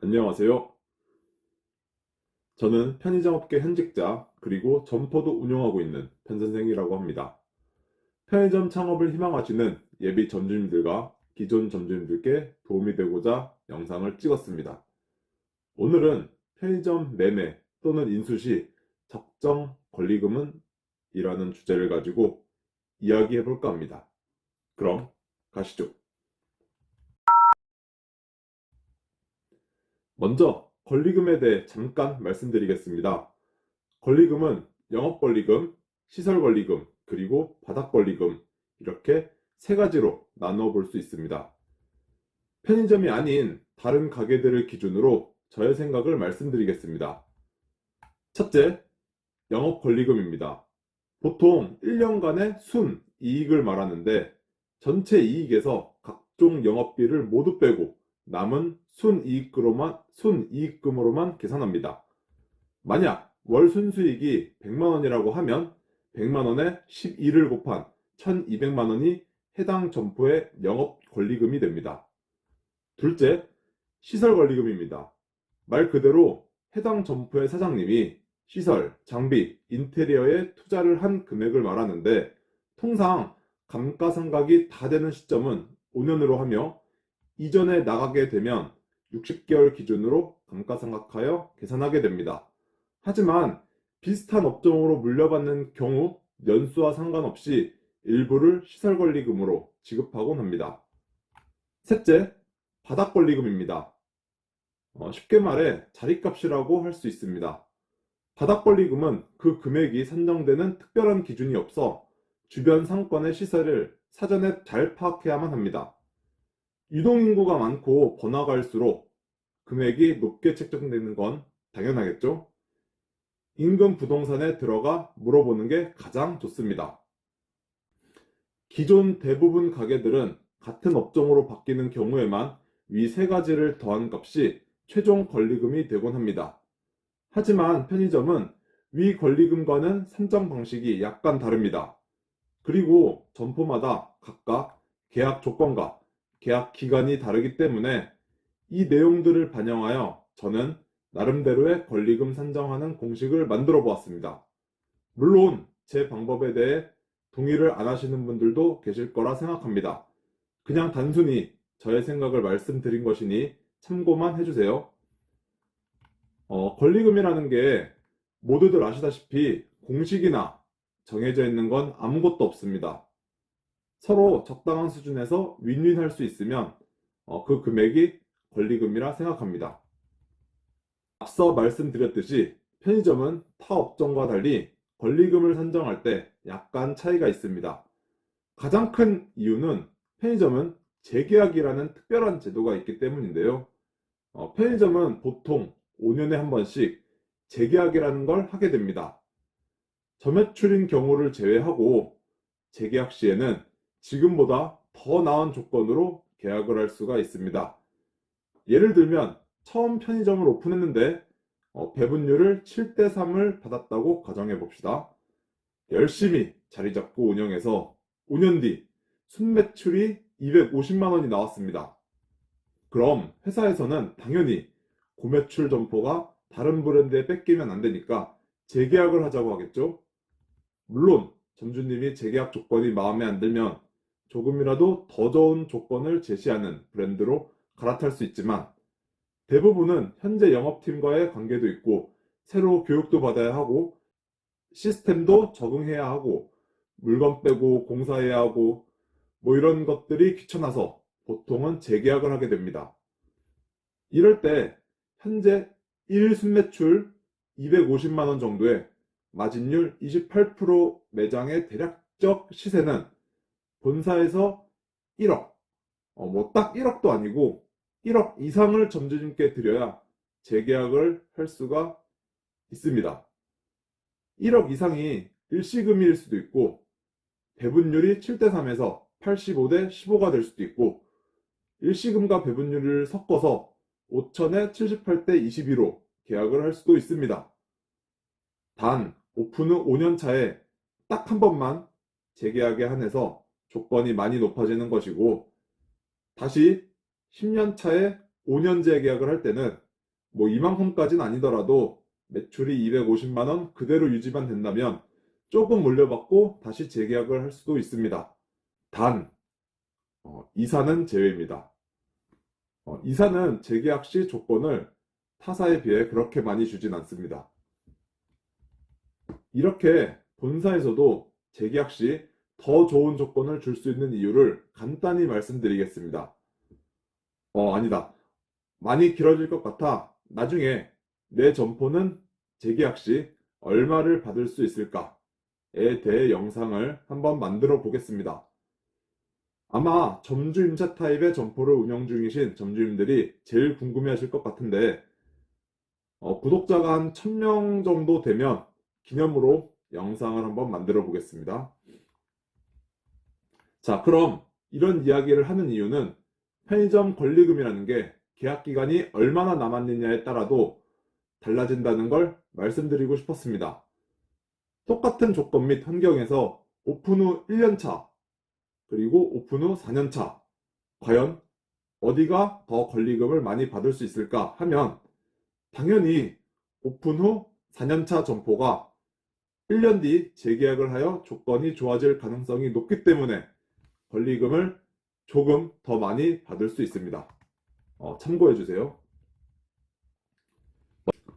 안녕하세요. 저는 편의점업계 현직자 그리고 점포도 운영하고 있는 편선생이라고 합니다. 편의점 창업을 희망하시는 예비 점주님들과 기존 점주님들께 도움이 되고자 영상을 찍었습니다. 오늘은 편의점 매매 또는 인수 시 적정 권리금은 이라는 주제를 가지고 이야기해 볼까 합니다. 그럼 가시죠. 먼저 권리금에 대해 잠깐 말씀드리겠습니다. 권리금은 영업권리금, 시설권리금, 그리고 바닥권리금 이렇게 세 가지로 나누어 볼 수 있습니다. 편의점이 아닌 다른 가게들을 기준으로 저의 생각을 말씀드리겠습니다. 첫째, 영업권리금입니다. 보통 1년간의 순이익을 말하는데 전체 이익에서 각종 영업비를 모두 빼고 남은 순이익금으로만 계산합니다. 만약 월 순수익이 100만 원이라고 하면 100만 원에 12를 곱한 1200만 원이 해당 점포의 영업 권리금이 됩니다. 둘째, 시설 권리금입니다. 말 그대로 해당 점포의 사장님이 시설, 장비, 인테리어에 투자를 한 금액을 말하는데 통상 감가상각이 다 되는 시점은 5년으로 하며 이전에 나가게 되면 60개월 기준으로 감가상각하여 계산하게 됩니다. 하지만 비슷한 업종으로 물려받는 경우 연수와 상관없이 일부를 시설권리금으로 지급하곤 합니다. 셋째, 바닥권리금입니다. 쉽게 말해 자리값이라고 할 수 있습니다. 바닥권리금은 그 금액이 산정되는 특별한 기준이 없어 주변 상권의 시세를 사전에 잘 파악해야만 합니다. 유동인구가 많고 번화가일수록 금액이 높게 책정되는 건 당연하겠죠? 인근 부동산에 들어가 물어보는 게 가장 좋습니다. 기존 대부분 가게들은 같은 업종으로 바뀌는 경우에만 위 세 가지를 더한 값이 최종 권리금이 되곤 합니다. 하지만 편의점은 위 권리금과는 산정 방식이 약간 다릅니다. 그리고 점포마다 각각 계약 조건과 계약 기간이 다르기 때문에 이 내용들을 반영하여 저는 나름대로의 권리금 산정하는 공식을 만들어 보았습니다. 물론 제 방법에 대해 동의를 안 하시는 분들도 계실 거라 생각합니다. 그냥 단순히 저의 생각을 말씀드린 것이니 참고만 해주세요. 권리금이라는 게 모두들 아시다시피 공식이나 정해져 있는 건 아무것도 없습니다. 서로 적당한 수준에서 윈윈할 수 있으면 그 금액이 권리금이라 생각합니다. 앞서 말씀드렸듯이 편의점은 타 업종과 달리 권리금을 산정할 때 약간 차이가 있습니다. 가장 큰 이유는 편의점은 재계약이라는 특별한 제도가 있기 때문인데요. 편의점은 보통 5년에 한 번씩 재계약이라는 걸 하게 됩니다. 저매출인 경우를 제외하고 재계약 시에는 지금보다 더 나은 조건으로 계약을 할 수가 있습니다. 예를 들면 처음 편의점을 오픈했는데 배분율을 7대3을 받았다고 가정해 봅시다. 열심히 자리 잡고 운영해서 5년 뒤 순매출이 250만 원이 나왔습니다. 그럼 회사에서는 당연히 고매출 점포가 다른 브랜드에 뺏기면 안 되니까 재계약을 하자고 하겠죠. 물론 점주님이 재계약 조건이 마음에 안 들면 조금이라도 더 좋은 조건을 제시하는 브랜드로 갈아탈 수 있지만 대부분은 현재 영업팀과의 관계도 있고 새로 교육도 받아야 하고 시스템도 적응해야 하고 물건 빼고 공사해야 하고 뭐 이런 것들이 귀찮아서 보통은 재계약을 하게 됩니다. 이럴 때 현재 1 순매출 250만 원 정도의 마진율 28% 매장의 대략적 시세는 본사에서 1억, 뭐 딱 1억도 아니고 1억 이상을 점주님께 드려야 재계약을 할 수가 있습니다. 1억 이상이 일시금일 수도 있고 배분율이 7대3에서 85대15가 될 수도 있고 일시금과 배분율을 섞어서 5천에 78대22로 계약을 할 수도 있습니다. 단 오픈 후 5년 차에 딱 한 번만 재계약에 한해서 조건이 많이 높아지는 것이고 다시 10년 차에 5년 재계약을 할 때는 뭐 이만큼까지는 아니더라도 매출이 250만 원 그대로 유지만 된다면 조금 물려받고 다시 재계약을 할 수도 있습니다. 단, 이사는 제외입니다. 이사는 재계약 시 조건을 타사에 비해 그렇게 많이 주진 않습니다. 이렇게 본사에서도 재계약 시 더 좋은 조건을 줄 수 있는 이유를 간단히 말씀드리겠습니다. 아니다. 많이 길어질 것 같아 나중에 내 점포는 재계약 시 얼마를 받을 수 있을까에 대해 영상을 한번 만들어 보겠습니다. 아마 점주임차 타입의 점포를 운영 중이신 점주님들이 제일 궁금해 하실 것 같은데, 구독자가 한 1000명 정도 되면 기념으로 영상을 한번 만들어 보겠습니다. 자, 그럼 이런 이야기를 하는 이유는 편의점 권리금이라는 게 계약 기간이 얼마나 남았느냐에 따라도 달라진다는 걸 말씀드리고 싶었습니다. 똑같은 조건 및 환경에서 오픈 후 1년차, 그리고 오픈 후 4년차, 과연 어디가 더 권리금을 많이 받을 수 있을까 하면 당연히 오픈 후 4년차 점포가 1년 뒤 재계약을 하여 조건이 좋아질 가능성이 높기 때문에 권리금을 조금 더 많이 받을 수 있습니다. 참고해 주세요.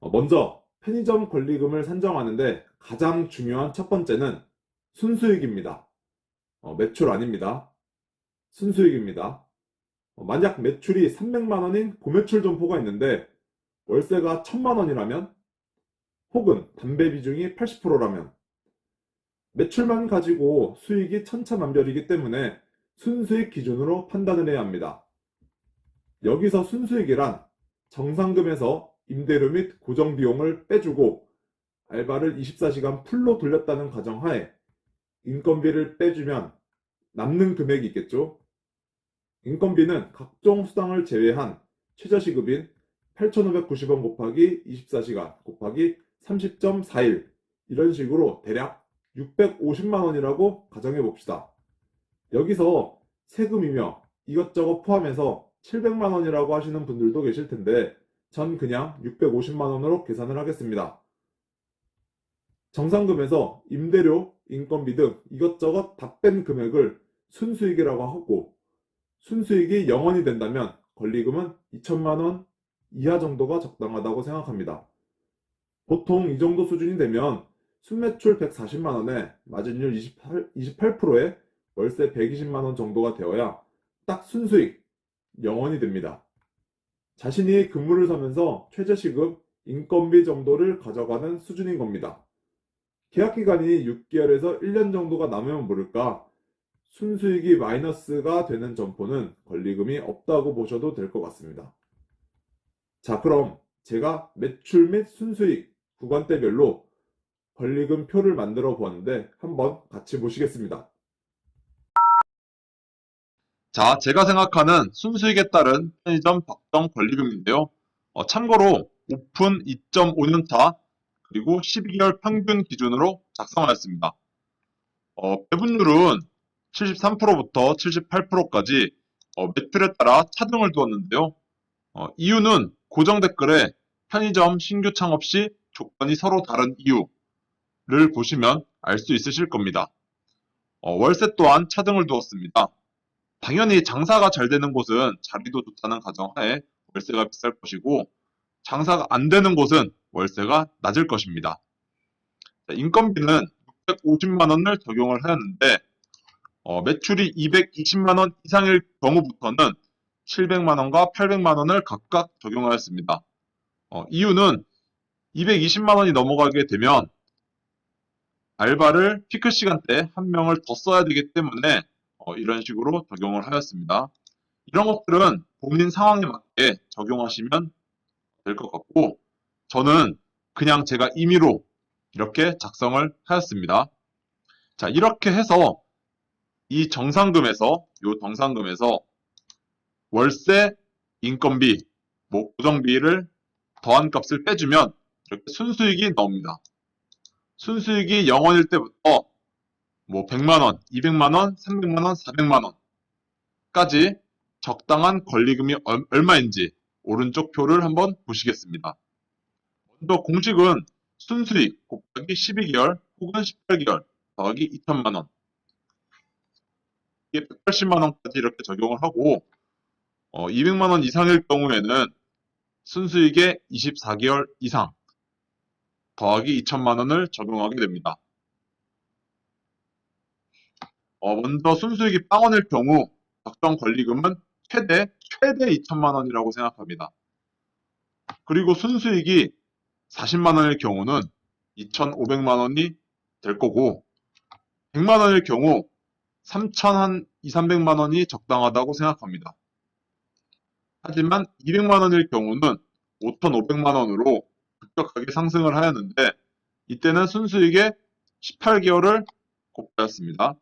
먼저 편의점 권리금을 산정하는데 가장 중요한 첫 번째는 순수익입니다. 매출 아닙니다. 순수익입니다. 만약 매출이 300만 원인 고매출 점포가 있는데 월세가 1000만 원이라면, 혹은 담배 비중이 80%라면 매출만 가지고 수익이 천차만별이기 때문에 순수익 기준으로 판단을 해야 합니다. 여기서 순수익이란 정상금에서 임대료 및 고정비용을 빼주고 알바를 24시간 풀로 돌렸다는 가정하에 인건비를 빼주면 남는 금액이 있겠죠. 인건비는 각종 수당을 제외한 최저시급인 8,590원 곱하기 24시간 곱하기 30.4일, 이런 식으로 대략 650만 원이라고 가정해 봅시다. 여기서 세금이며 이것저것 포함해서 700만 원이라고 하시는 분들도 계실 텐데 전 그냥 650만 원으로 계산을 하겠습니다. 정상금에서 임대료, 인건비 등 이것저것 다 뺀 금액을 순수익이라고 하고, 순수익이 0원이 된다면 권리금은 2천만 원 이하 정도가 적당하다고 생각합니다. 보통 이 정도 수준이 되면 순매출 140만 원에 마진율 28%에 월세 120만 원 정도가 되어야 딱 순수익 0원이 됩니다. 자신이 근무를 서면서 최저시급, 인건비 정도를 가져가는 수준인 겁니다. 계약기간이 6개월에서 1년 정도가 남으면 모를까 순수익이 마이너스가 되는 점포는 권리금이 없다고 보셔도 될 것 같습니다. 자, 그럼 제가 매출 및 순수익 구간대별로 권리금 표를 만들어 보았는데 한번 같이 보시겠습니다. 자, 제가 생각하는 순수익에 따른 편의점 적정 권리금인데요. 참고로 오픈 2.5년차 그리고 12개월 평균 기준으로 작성하였습니다. 배분율은 73%부터 78%까지 매출에 따라 차등을 두었는데요. 이유는 고정 댓글에 편의점 신규 창업 시 조건이 서로 다른 이유를 보시면 알 수 있으실 겁니다. 월세 또한 차등을 두었습니다. 당연히 장사가 잘 되는 곳은 자리도 좋다는 가정하에 월세가 비쌀 것이고, 장사가 안 되는 곳은 월세가 낮을 것입니다. 인건비는 650만 원을 적용을 하였는데, 매출이 220만 원 이상일 경우부터는 700만 원과 800만 원을 각각 적용하였습니다. 이유는 220만 원이 넘어가게 되면 알바를 피크 시간대 한 명을 더 써야 되기 때문에 이런 식으로 적용을 하였습니다. 이런 것들은 본인 상황에 맞게 적용하시면 될 것 같고, 저는 그냥 제가 임의로 이렇게 작성을 하였습니다. 자, 이렇게 해서 이 정상금에서 월세, 인건비, 뭐 고정비를 더한 값을 빼주면 이렇게 순수익이 나옵니다. 순수익이 0원일 때부터 뭐 100만 원, 200만 원, 300만 원, 400만 원까지 적당한 권리금이 얼마인지 오른쪽 표를 한번 보시겠습니다. 먼저 공식은 순수익 곱하기 12개월 혹은 18개월 더하기 2천만 원. 이게 180만 원까지 이렇게 적용을 하고 200만 원 이상일 경우에는 순수익의 24개월 이상 더하기 2천만 원을 적용하게 됩니다. 먼저 순수익이 0원일 경우 적정 권리금은 최대 2천만 원이라고 생각합니다. 그리고 순수익이 40만 원일 경우는 2,500만 원이 될 거고 100만 원일 경우 3,300만 원이 적당하다고 생각합니다. 하지만 200만 원일 경우는 5,500만 원으로 급격하게 상승을 하였는데 이때는 순수익의 18개월을 곱하였습니다.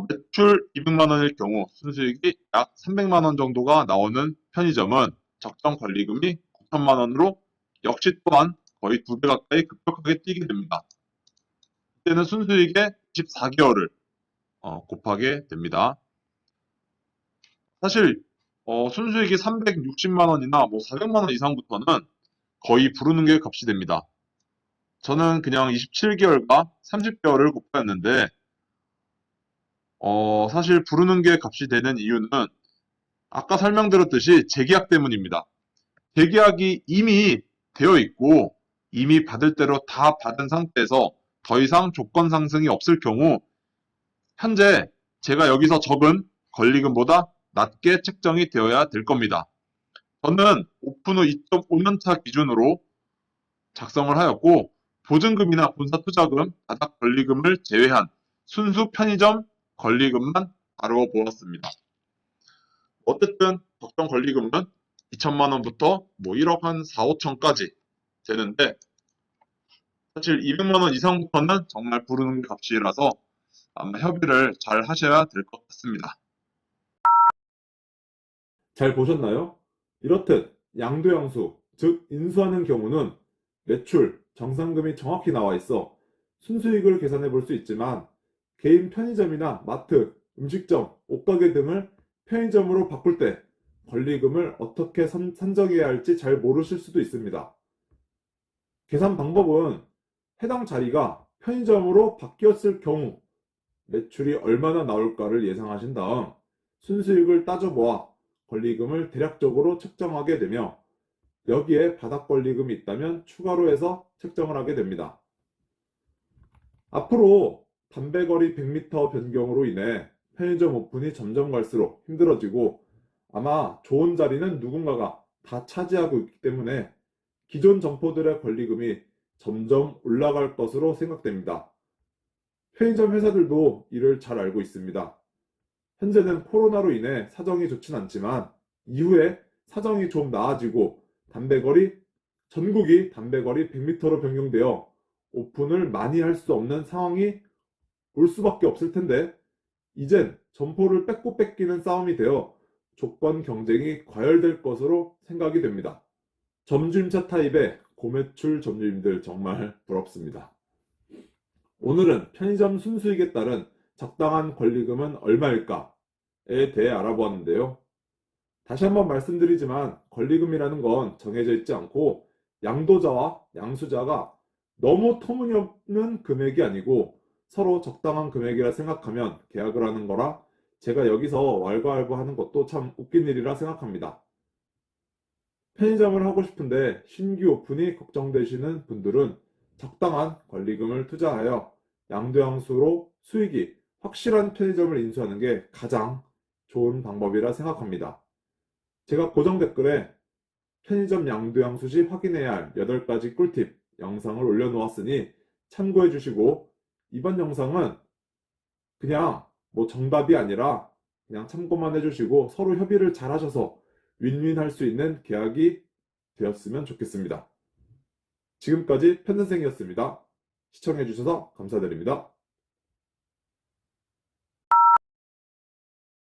매출 200만 원일 경우 순수익이 약 300만 원 정도가 나오는 편의점은 적정 권리금이 9천만 원으로 역시 또한 거의 2배 가까이 급격하게 뛰게 됩니다. 이때는 순수익의 24개월을 곱하게 됩니다. 사실 순수익이 360만 원이나 400만 원 이상부터는 거의 부르는 게 값이 됩니다. 저는 그냥 27개월과 30개월을 곱하였는데 사실 부르는 게 값이 되는 이유는 아까 설명드렸듯이 재계약 때문입니다. 재계약이 이미 되어 있고 이미 받을 대로 다 받은 상태에서 더 이상 조건 상승이 없을 경우 현재 제가 여기서 적은 권리금보다 낮게 책정이 되어야 될 겁니다. 저는 오픈 후 2.5년차 기준으로 작성을 하였고 보증금이나 본사투자금, 바닥 권리금을 제외한 순수 편의점 권리금만 다루어 보았습니다. 어쨌든 적정 권리금은 2천만 원부터 1억 한 4, 5천까지 되는데 사실 200만 원 이상부터는 정말 부르는 게 값이라서 아마 협의를 잘 하셔야 될 것 같습니다. 잘 보셨나요? 이렇듯 양도양수, 즉 인수하는 경우는 매출, 정산금이 정확히 나와 있어 순수익을 계산해 볼 수 있지만 개인 편의점이나 마트, 음식점, 옷가게 등을 편의점으로 바꿀 때 권리금을 어떻게 산정해야 할지 잘 모르실 수도 있습니다. 계산 방법은 해당 자리가 편의점으로 바뀌었을 경우 매출이 얼마나 나올까를 예상하신 다음 순수익을 따져보아 권리금을 대략적으로 책정하게 되며 여기에 바닥 권리금이 있다면 추가로 해서 책정을 하게 됩니다. 앞으로 담배거리 100m 변경으로 인해 편의점 오픈이 점점 갈수록 힘들어지고 아마 좋은 자리는 누군가가 다 차지하고 있기 때문에 기존 점포들의 권리금이 점점 올라갈 것으로 생각됩니다. 편의점 회사들도 이를 잘 알고 있습니다. 현재는 코로나로 인해 사정이 좋진 않지만 이후에 사정이 좀 나아지고 전국이 담배거리 100m로 변경되어 오픈을 많이 할 수 없는 상황이 올 수밖에 없을 텐데 이젠 점포를 뺏고 뺏기는 싸움이 되어 조건 경쟁이 과열될 것으로 생각이 됩니다. 점주임차 타입의 고매출 점주님들 정말 부럽습니다. 오늘은 편의점 순수익에 따른 적당한 권리금은 얼마일까에 대해 알아보았는데요. 다시 한번 말씀드리지만 권리금이라는 건 정해져 있지 않고 양도자와 양수자가 너무 터무니없는 금액이 아니고 서로 적당한 금액이라 생각하면 계약을 하는 거라 제가 여기서 왈가왈부하는 것도 참 웃긴 일이라 생각합니다. 편의점을 하고 싶은데 신규 오픈이 걱정되시는 분들은 적당한 권리금을 투자하여 양도양수로 수익이 확실한 편의점을 인수하는 게 가장 좋은 방법이라 생각합니다. 제가 고정 댓글에 편의점 양도양수 시 확인해야 할 8가지 꿀팁 영상을 올려놓았으니 참고해 주시고 이번 영상은 그냥 정답이 아니라 그냥 참고만 해주시고 서로 협의를 잘 하셔서 윈윈 할 수 있는 계약이 되었으면 좋겠습니다. 지금까지 편선생이었습니다. 시청해 주셔서 감사드립니다.